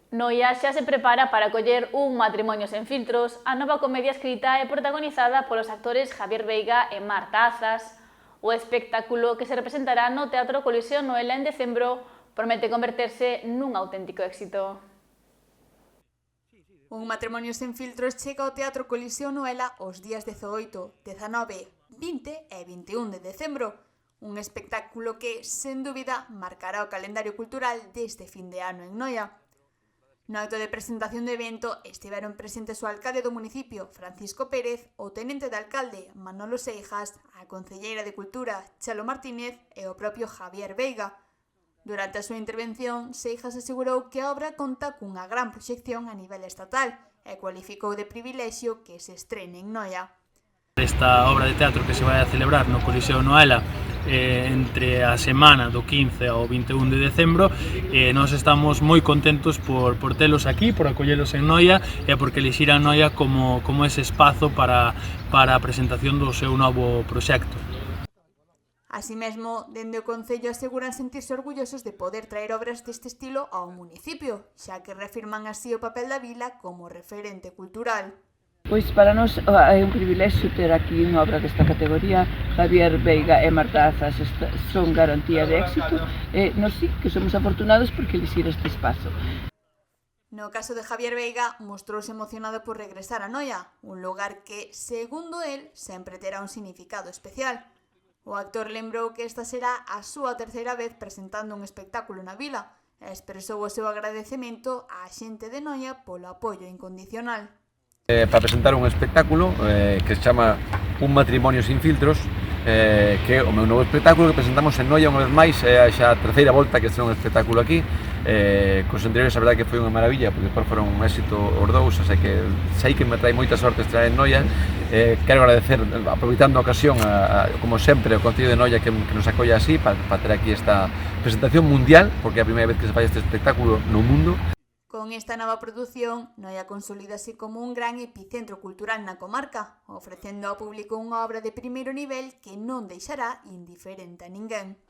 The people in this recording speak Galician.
Noia xa se prepara para acoller un matrimonio sen filtros. A nova comedia escrita e protagonizada polos actores Javier Veiga e Marta Azas. O espectáculo que se representará no Teatro Coliseum Noela en decembro promete converterse nun auténtico éxito. Un matrimonio sen filtros chega ao Teatro Coliseum Noela os días 18, 19, 20 e 21 de decembro. Un espectáculo que, sen dúbida, marcará o calendario cultural deste fin de ano en Noia. No acto de presentación do evento estiveron presentes o alcalde do municipio, Francisco Pérez, o tenente de alcalde, Manolo Seijas, a concelleira de Cultura, Chelo Martínez e o propio Javier Veiga. Durante a súa intervención, Seijas asegurou que a obra conta cunha gran proxección a nivel estatal e cualificou de privilexio que se estrene en Noia. Esta obra de teatro que se vai a celebrar no Coliseo Noela entre a semana do 15 ao 21 de decembro, nós estamos moi contentos por telos aquí, por acollelos en Noia e porque elixiran Noia como ese espazo para a presentación do seu novo proxecto. Así mesmo, dende o Concello aseguran sentirse orgullosos de poder traer obras deste estilo ao municipio, xa que reafirman así o papel da vila como referente cultural. Pois para nós é un privilexio ter aquí unha obra desta categoría. Javier Veiga e Marta Azas son garantía de éxito e nós sí que somos afortunados porque elixir este espazo. No caso de Javier Veiga, mostrouse emocionado por regresar a Noia, un lugar que, segundo el, sempre terá un significado especial. O actor lembrou que esta será a súa terceira vez presentando un espectáculo na vila e expresou o seu agradecemento á xente de Noia polo apoio incondicional. Para presentar un espectáculo que se chama Un matrimonio sin filtros, que é o meu novo espectáculo que presentamos en Noia unha vez máis, é xa a terceira volta que estreno un espectáculo aquí. Cos anteriores a verdade que foi unha maravilla, porque despois foron un éxito os dous, así que sei que me trae moita sorte estrear en Noia. Quero agradecer, aproveitando a ocasión, como sempre, o Concello de Noia que nos acolla así, para ter aquí esta presentación mundial, porque é a primeira vez que se fai este espectáculo no mundo. Con esta nova produción, Noia consolídase como un gran epicentro cultural na comarca, ofrecendo ao público unha obra de primeiro nivel que non deixará indiferente a ninguén.